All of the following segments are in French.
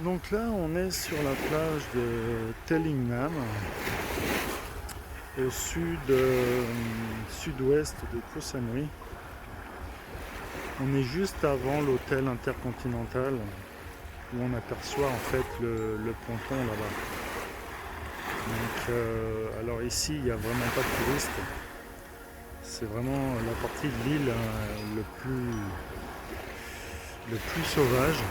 Donc là, on est sur la plage de Tellingnam, au sud-ouest de Koh Samui. On est juste avant l'hôtel intercontinental où on aperçoit en fait le ponton là-bas. Donc, alors ici, il n'y a vraiment pas de touristes. C'est vraiment la partie de l'île le plus sauvage.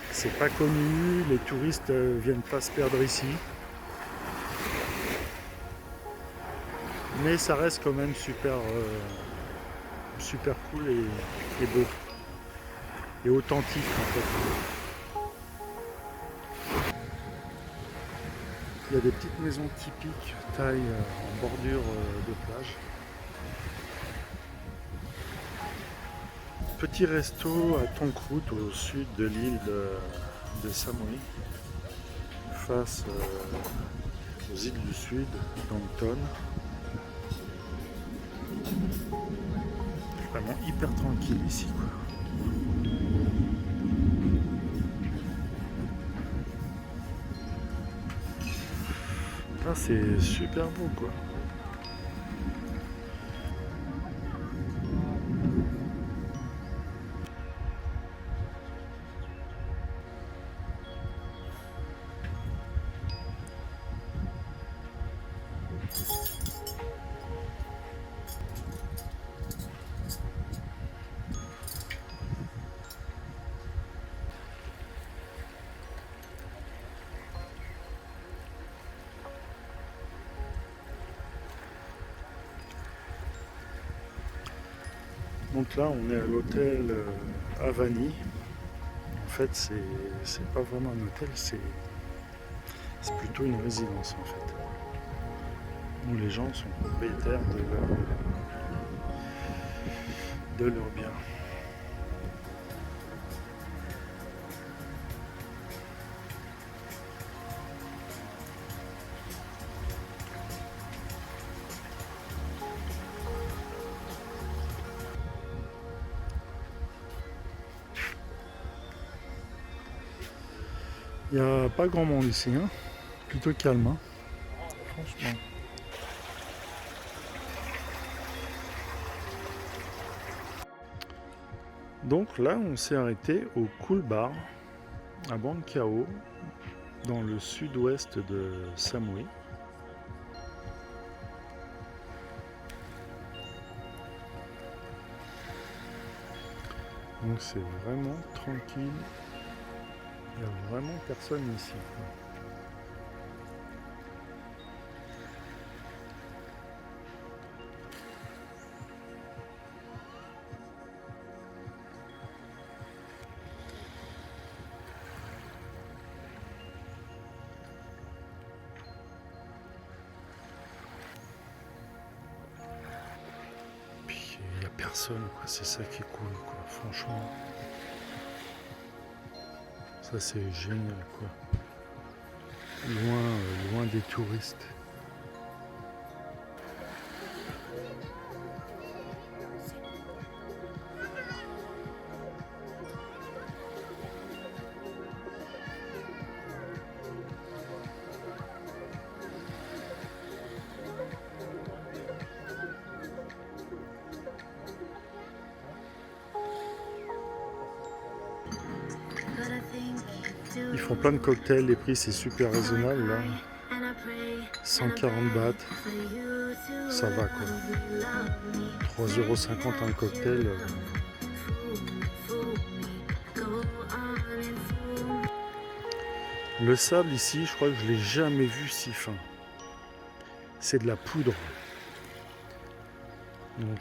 C'est pas connu, les touristes viennent pas se perdre ici. Mais ça reste quand même super cool et beau. Et authentique en fait. Il y a des petites maisons typiques, taille en bordure de plage. Petit resto à Tonkrut au sud de l'île de Samui, face aux îles du sud, Dongton. Vraiment hyper tranquille ici, quoi. Ah, c'est super beau, quoi. Donc là, on est à l'hôtel Avani. En fait, c'est pas vraiment un hôtel, c'est plutôt une résidence en fait. Où les gens sont propriétaires de leurs biens. Il n'y a pas grand monde ici, hein. Plutôt calme, hein. Franchement. Donc là, on s'est arrêté au Cool Bar à Bangkao, dans le sud-ouest de Samui. Donc c'est vraiment tranquille. Il n'y a vraiment personne ici, quoi. Puis il n'y a personne, quoi. C'est ça qui est cool, quoi. Franchement. Ça c'est génial, quoi. Loin des touristes. Ils font plein de cocktails, les prix c'est super raisonnable là. 140 bahts, ça va quoi. 3,50 € un cocktail. Le sable ici, je crois que je l'ai jamais vu si fin. C'est de la poudre. Donc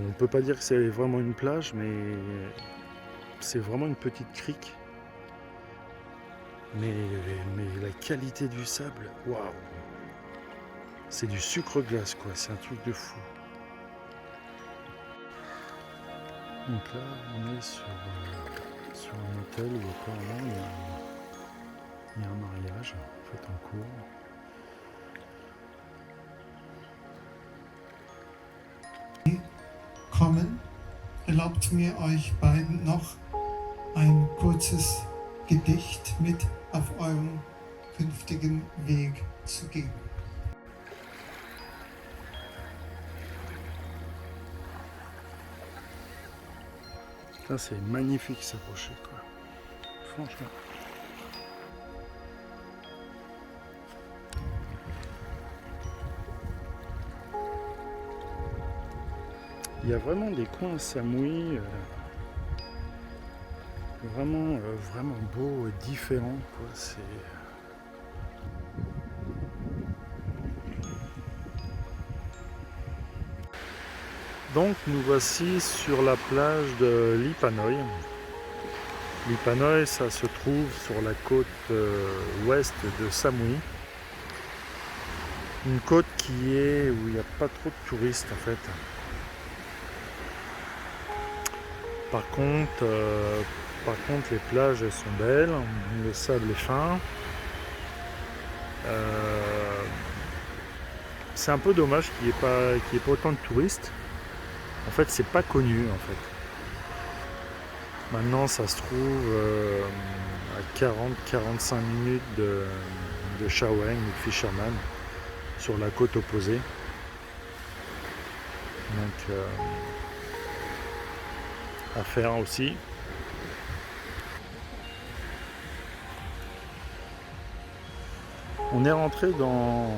on peut pas dire que c'est vraiment une plage, mais c'est vraiment une petite crique. Mais la qualité du sable, waouh! C'est du sucre glace quoi, c'est un truc de fou. Donc là, on est sur un hôtel où apparemment il y a un mariage en fait en cours. Kommen. Erlaubt mir euch beiden noch ein kurzes Gedicht mit auf eurem künftigen Weg zu geben. Ça, c'est magnifique ce rocher, quoi. Franchement. Il y a vraiment des coins à Samui vraiment beaux et différents, quoi. C'est... Donc nous voici sur la plage de Lipa Noi. Lipa Noi, ça se trouve sur la côte ouest de Samui. Une côte où il n'y a pas trop de touristes en fait. Par contre, les plages elles sont belles, le sable est fin. C'est un peu dommage qu'il n'y ait pas autant de touristes. En fait, c'est pas connu en fait. Maintenant, ça se trouve à 40-45 minutes de Shaweng ou de Fisherman, sur la côte opposée. Donc, à faire aussi. On est rentré dans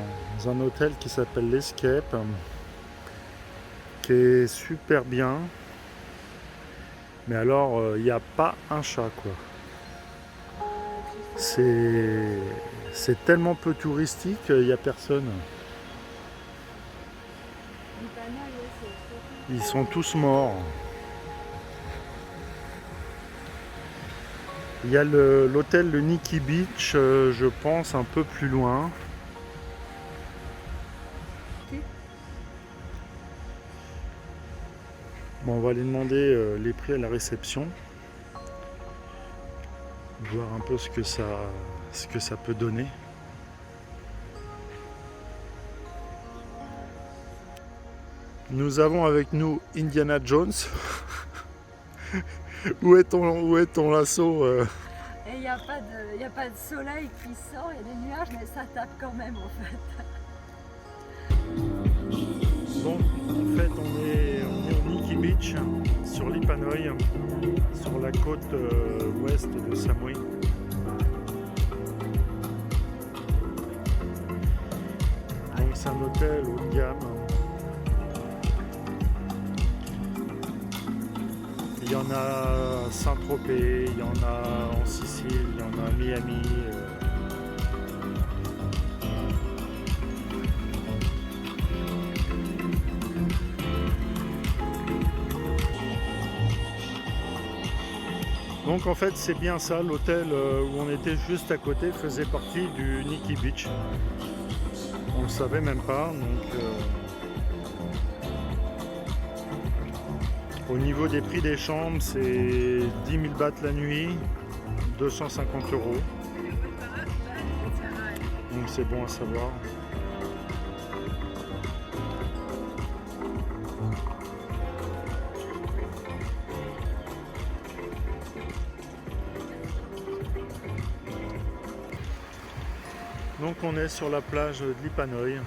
un hôtel qui s'appelle l'Escape, qui est super bien. Mais alors, il n'y a pas un chat, quoi. C'est tellement peu touristique, il n'y a personne. Ils sont tous morts. Il y a l'hôtel de Nikki Beach, je pense, un peu plus loin. Bon, on va aller demander les prix à la réception. Voir un peu ce que ça peut donner. Nous avons avec nous Indiana Jones. Où est ton lasso Et il n'y a pas de soleil qui sort, il y a des nuages, mais ça tape quand même en fait. Donc en fait on est au Nikki Beach, sur Lipa Noi, sur la côte ouest de Samui. Donc c'est un hôtel haut de gamme. Il y en a à Saint-Tropez, il y en a en Sicile, il y en a à Miami. Donc en fait c'est bien ça, l'hôtel où on était juste à côté faisait partie du Nikki Beach. On le savait même pas, donc au niveau des prix des chambres, c'est 10 000 bahts la nuit, 250 €. Donc c'est bon à savoir. Donc on est sur la plage de Lipa Noi.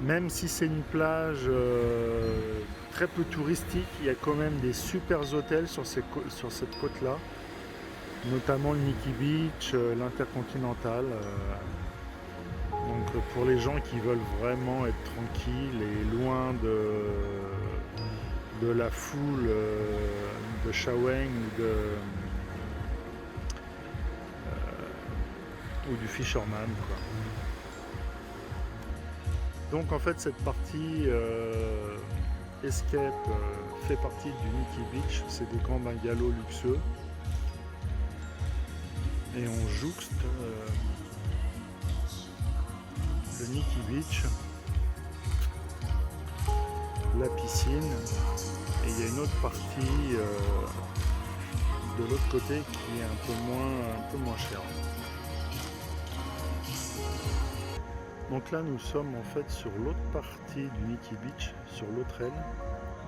Même si c'est une plage très peu touristique, il y a quand même des super hôtels sur cette côte-là, notamment le Nikki Beach, l'Intercontinental. Donc pour les gens qui veulent vraiment être tranquilles et loin de la foule de Shaweng ou du Fisherman, quoi. Donc en fait cette partie Escape fait partie du Nikki Beach, c'est des grands bungalows luxueux et on jouxte le Nikki Beach, la piscine, et il y a une autre partie de l'autre côté qui est un peu moins chère. Donc là nous sommes en fait sur l'autre partie du Nikki Beach, sur l'autre aile,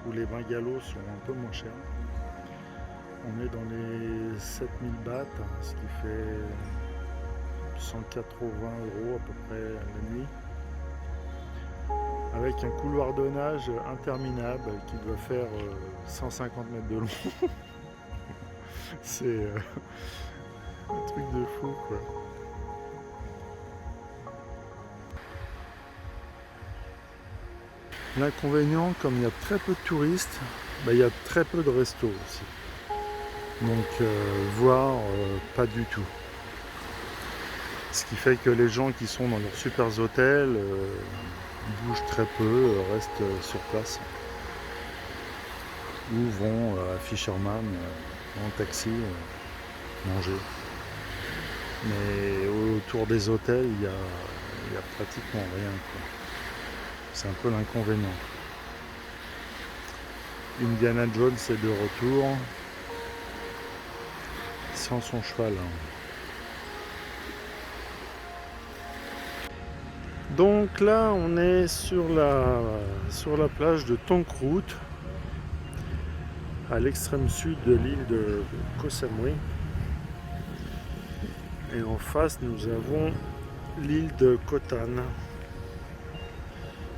où les bungalows sont un peu moins chers. On est dans les 7000 bahts, ce qui fait 180 € à peu près la nuit. Avec un couloir de nage interminable qui doit faire 150 mètres de long. C'est un truc de fou quoi. L'inconvénient, comme il y a très peu de touristes, il y a très peu de restos aussi. Donc voire pas du tout. Ce qui fait que les gens qui sont dans leurs super hôtels bougent très peu, restent sur place. Ou vont à Fisherman en taxi manger. Mais autour des hôtels, il y a pratiquement rien, quoi. C'est un peu l'inconvénient. Indiana Jones est de retour sans son cheval. Donc là on est sur la plage de Tonkrut, à l'extrême sud de l'île de Koh Samui. Et en face nous avons l'île de Koh Tan,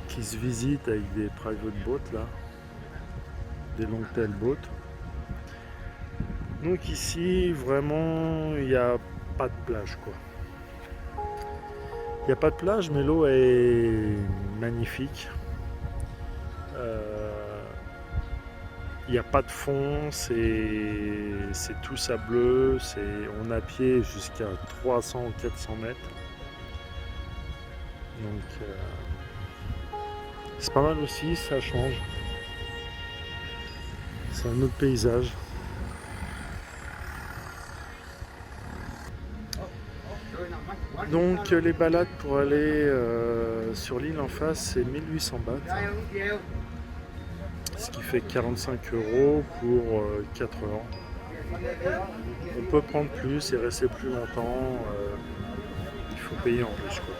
qui se visite avec des private boats là, des long-tail boats. Donc ici vraiment il n'y a pas de plage quoi. Il n'y a pas de plage mais l'eau est magnifique. Il n'y a pas de fond, c'est tout sableux, on est à pied jusqu'à 300 ou 400 mètres. Donc c'est pas mal aussi, ça change. C'est un autre paysage. Donc les balades pour aller sur l'île en face, c'est 1800 bahts. Ce qui fait 45 € pour 4 heures. On peut prendre plus et rester plus longtemps. Il faut payer en plus, quoi.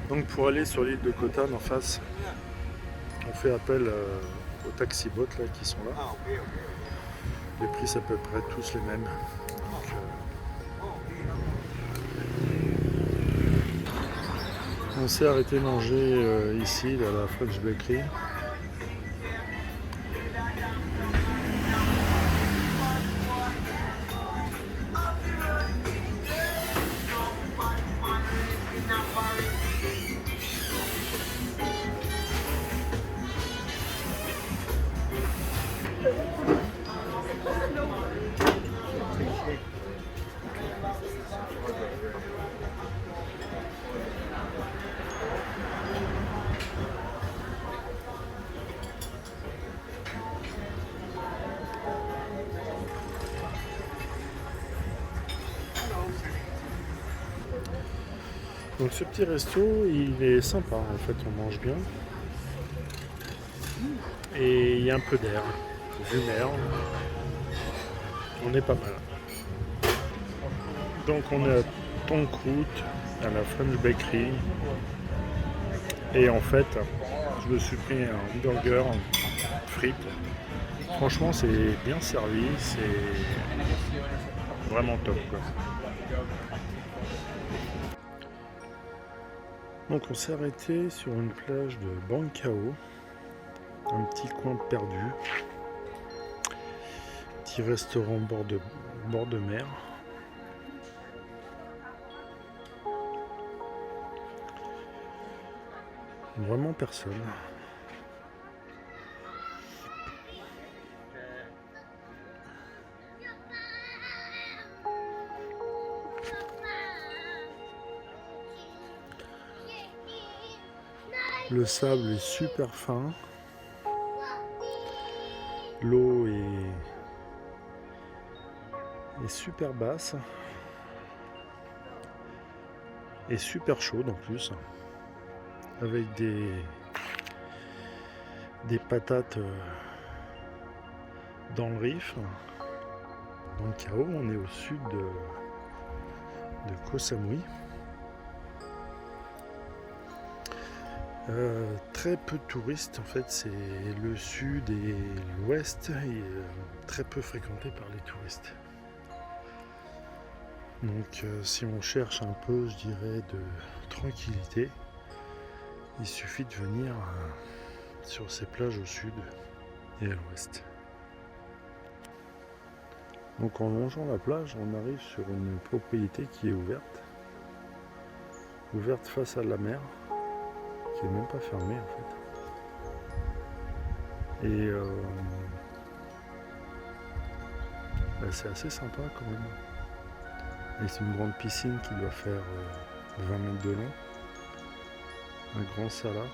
Donc pour aller sur l'île de Koh Tan en face, on fait appel aux taxi-boats là, qui sont là. Les prix c'est à peu près tous les mêmes. Donc, on s'est arrêté manger ici à la French Bakery. Donc ce petit resto, il est sympa en fait, on mange bien. Et il y a un peu d'air, du mer. On est pas mal. Donc on est à Tonkrut, à la French Bakery. Et en fait, je me suis pris un burger frites. Franchement, c'est bien servi, c'est vraiment top, quoi. Donc on s'est arrêté sur une plage de Bangkao, un petit coin perdu, petit restaurant bord de mer. Vraiment personne. Le sable est super fin. L'eau est super basse. Et super chaude en plus. Avec des patates dans le riff. dans le Cao, on est au sud de Koh Samui. Très peu de touristes, en fait, c'est le sud et l'ouest et très peu fréquenté par les touristes. Donc si on cherche un peu, je dirais, de tranquillité, il suffit de venir sur ces plages au sud et à l'ouest. Donc en longeant la plage, on arrive sur une propriété qui est ouverte face à la mer, qui n'est même pas fermée en fait. Et c'est assez sympa quand même. Et c'est une grande piscine qui doit faire 20 mètres de long, un grand salat.